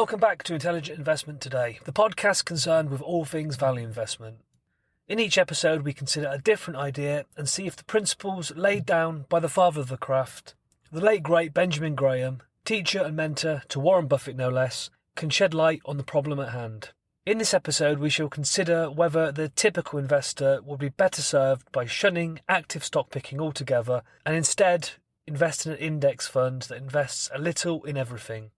Welcome back to Intelligent Investment Today, the podcast concerned with all things value investment. In each episode, we consider a different idea and see if the principles laid down by the father of the craft, the late great Benjamin Graham, teacher and mentor to Warren Buffett no less, can shed light on the problem at hand. In this episode, we shall consider whether the typical investor would be better served by shunning active stock picking altogether and instead invest in an index fund that invests a little in everything,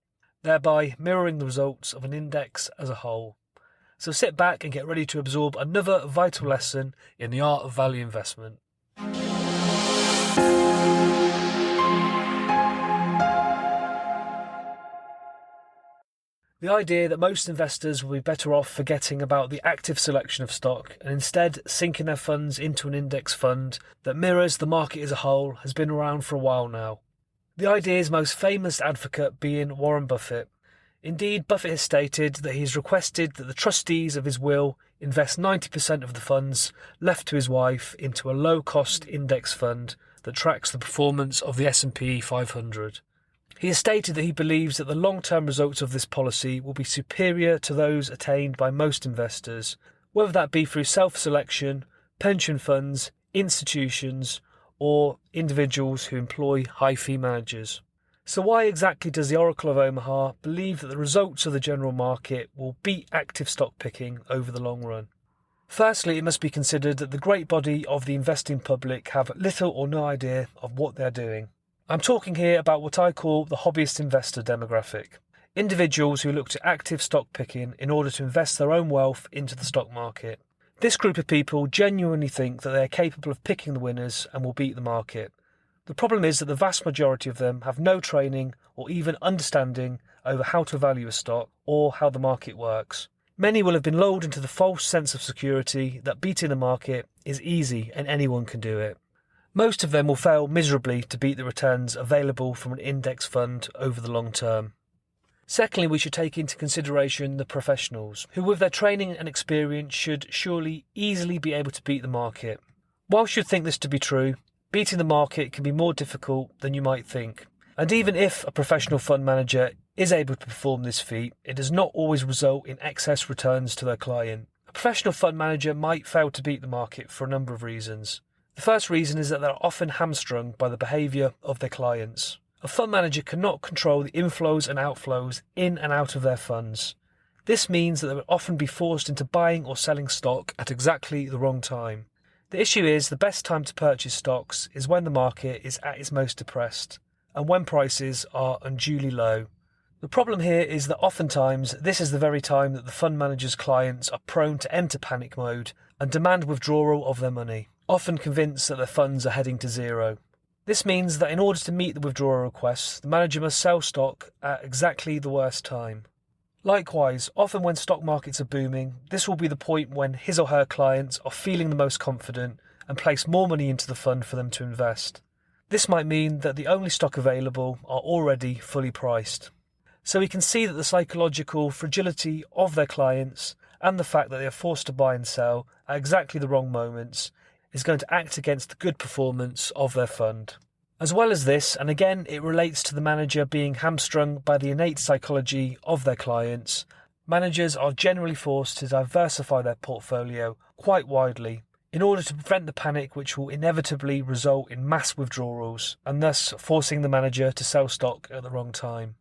thereby mirroring the results of an index as a whole. So sit back and get ready to absorb another vital lesson in the art of value investment. The idea that most investors will be better off forgetting about the active selection of stock and instead sinking their funds into an index fund that mirrors the market as a whole has been around for a while now. The idea's most famous advocate being Warren Buffett. Indeed, Buffett has stated that he has requested that the trustees of his will invest 90% of the funds left to his wife into a low-cost index fund that tracks the performance of the S&P 500. He has stated that he believes that the long-term results of this policy will be superior to those attained by most investors, whether that be through self-selection, pension funds, institutions, or individuals who employ high-fee managers. So why exactly does the Oracle of Omaha believe that the results of the general market will beat active stock picking over the long run? Firstly, it must be considered that the great body of the investing public have little or no idea of what they're doing. I'm talking here about what I call the hobbyist investor demographic. Individuals who look to active stock picking in order to invest their own wealth into the stock market. This group of people genuinely think that they are capable of picking the winners and will beat the market. The problem is that the vast majority of them have no training or even understanding over how to value a stock or how the market works. Many will have been lulled into the false sense of security that beating the market is easy and anyone can do it. Most of them will fail miserably to beat the returns available from an index fund over the long term. Secondly, we should take into consideration the professionals, who with their training and experience should surely easily be able to beat the market. Whilst you'd think this to be true, beating the market can be more difficult than you might think. And even if a professional fund manager is able to perform this feat, it does not always result in excess returns to their client. A professional fund manager might fail to beat the market for a number of reasons. The first reason is that they're often hamstrung by the behaviour of their clients. A fund manager cannot control the inflows and outflows in and out of their funds. This means that they will often be forced into buying or selling stock at exactly the wrong time. The issue is the best time to purchase stocks is when the market is at its most depressed and when prices are unduly low. The problem here is that oftentimes this is the very time that the fund manager's clients are prone to enter panic mode and demand withdrawal of their money, often convinced that their funds are heading to zero. This means that in order to meet the withdrawal requests, the manager must sell stock at exactly the worst time. Likewise, often when stock markets are booming, this will be the point when his or her clients are feeling the most confident and place more money into the fund for them to invest. This might mean that the only stock available are already fully priced. So we can see that the psychological fragility of their clients and the fact that they are forced to buy and sell at exactly the wrong moments is going to act against the good performance of their fund. As well as this, and again it relates to the manager being hamstrung by the innate psychology of their clients, managers are generally forced to diversify their portfolio quite widely in order to prevent the panic which will inevitably result in mass withdrawals and thus forcing the manager to sell stock at the wrong time.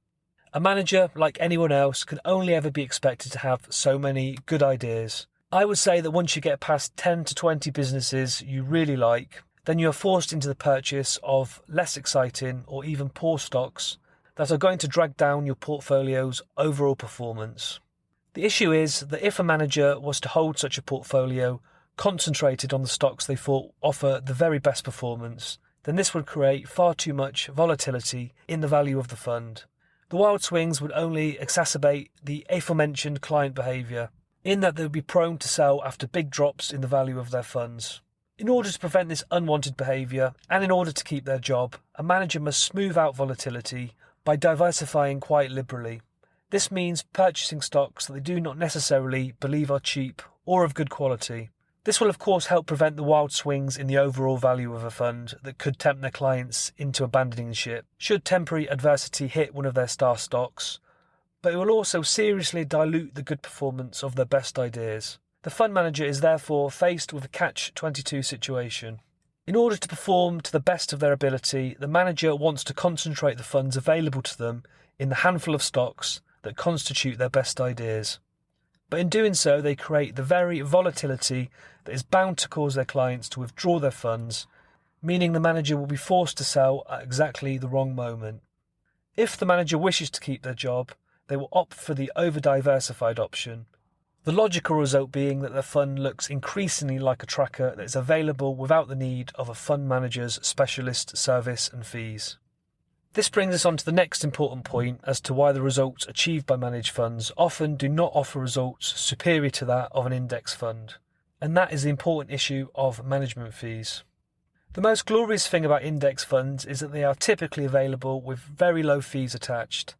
A manager, like anyone else, can only ever be expected to have so many good ideas. I would say that once you get past 10 to 20 businesses you really like, then you are forced into the purchase of less exciting or even poor stocks that are going to drag down your portfolio's overall performance. The issue is that if a manager was to hold such a portfolio concentrated on the stocks they thought offer the very best performance, then this would create far too much volatility in the value of the fund. The wild swings would only exacerbate the aforementioned client behaviour, in that they would be prone to sell after big drops in the value of their funds. In order to prevent this unwanted behaviour, and in order to keep their job, a manager must smooth out volatility by diversifying quite liberally. This means purchasing stocks that they do not necessarily believe are cheap or of good quality. This will of course help prevent the wild swings in the overall value of a fund that could tempt their clients into abandoning the ship, should temporary adversity hit one of their star stocks, but it will also seriously dilute the good performance of their best ideas. The fund manager is therefore faced with a catch-22 situation. In order to perform to the best of their ability, the manager wants to concentrate the funds available to them in the handful of stocks that constitute their best ideas. But in doing so, they create the very volatility that is bound to cause their clients to withdraw their funds, meaning the manager will be forced to sell at exactly the wrong moment. If the manager wishes to keep their job, they will opt for the over-diversified option, the logical result being that the fund looks increasingly like a tracker that is available without the need of a fund manager's specialist service and fees. This brings us on to the next important point as to why the results achieved by managed funds often do not offer results superior to that of an index fund, and that is the important issue of management fees. The most glorious thing about index funds is that they are typically available with very low fees attached.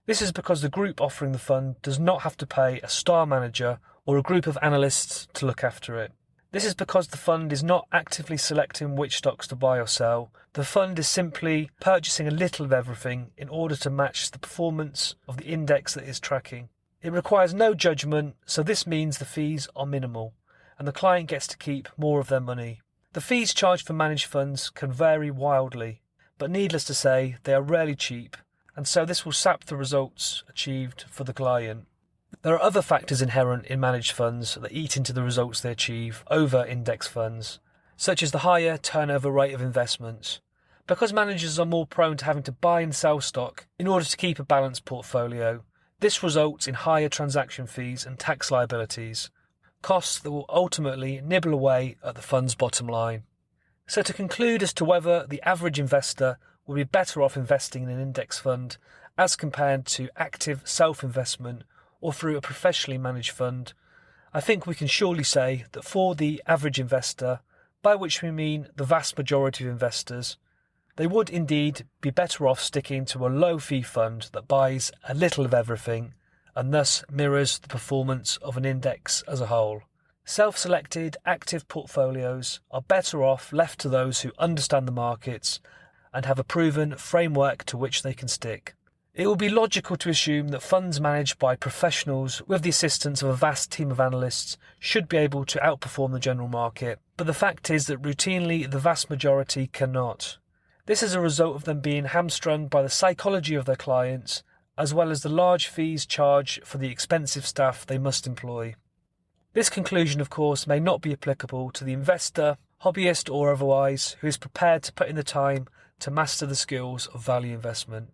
This is because the group offering the fund does not have to pay a star manager or a group of analysts to look after it. This is because the fund is not actively selecting which stocks to buy or sell. The fund is simply purchasing a little of everything in order to match the performance of the index that it is tracking. It requires no judgment, so this means the fees are minimal, and the client gets to keep more of their money. The fees charged for managed funds can vary wildly, but needless to say, they are rarely cheap, and so this will sap the results achieved for the client. There are other factors inherent in managed funds that eat into the results they achieve over index funds, such as the higher turnover rate of investments. Because managers are more prone to having to buy and sell stock in order to keep a balanced portfolio, this results in higher transaction fees and tax liabilities, costs that will ultimately nibble away at the fund's bottom line. So to conclude as to whether the average investor will be better off investing in an index fund as compared to active self-investment or through a professionally managed fund, I think we can surely say that for the average investor, by which we mean the vast majority of investors, they would indeed be better off sticking to a low-fee fund that buys a little of everything and thus mirrors the performance of an index as a whole. Self-selected active portfolios are better off left to those who understand the markets and have a proven framework to which they can stick. It would be logical to assume that funds managed by professionals with the assistance of a vast team of analysts should be able to outperform the general market, but the fact is that routinely the vast majority cannot. This is a result of them being hamstrung by the psychology of their clients, as well as the large fees charged for the expensive staff they must employ. This conclusion, of course, may not be applicable to the investor, hobbyist or otherwise, who is prepared to put in the time to master the skills of value investment.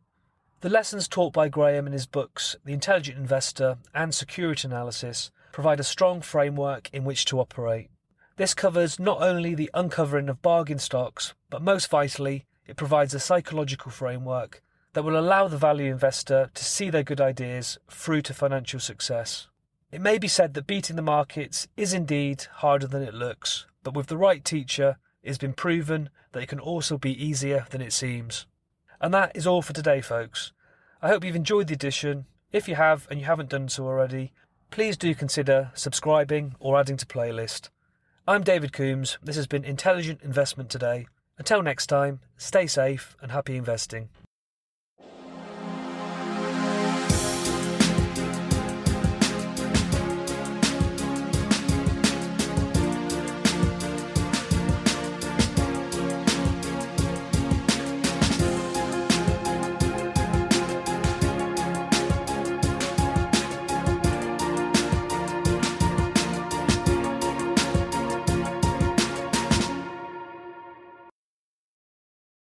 The lessons taught by Graham in his books, The Intelligent Investor and Security Analysis, provide a strong framework in which to operate. This covers not only the uncovering of bargain stocks, but most vitally, it provides a psychological framework that will allow the value investor to see their good ideas through to financial success. It may be said that beating the markets is indeed harder than it looks, but with the right teacher, it has been proven that it can also be easier than it seems. And that is all for today, folks. I hope you've enjoyed the edition. If you have and you haven't done so already, please do consider subscribing or adding to playlist. I'm David Coombs. This has been Intelligent Investment Today. Until next time, stay safe and happy investing.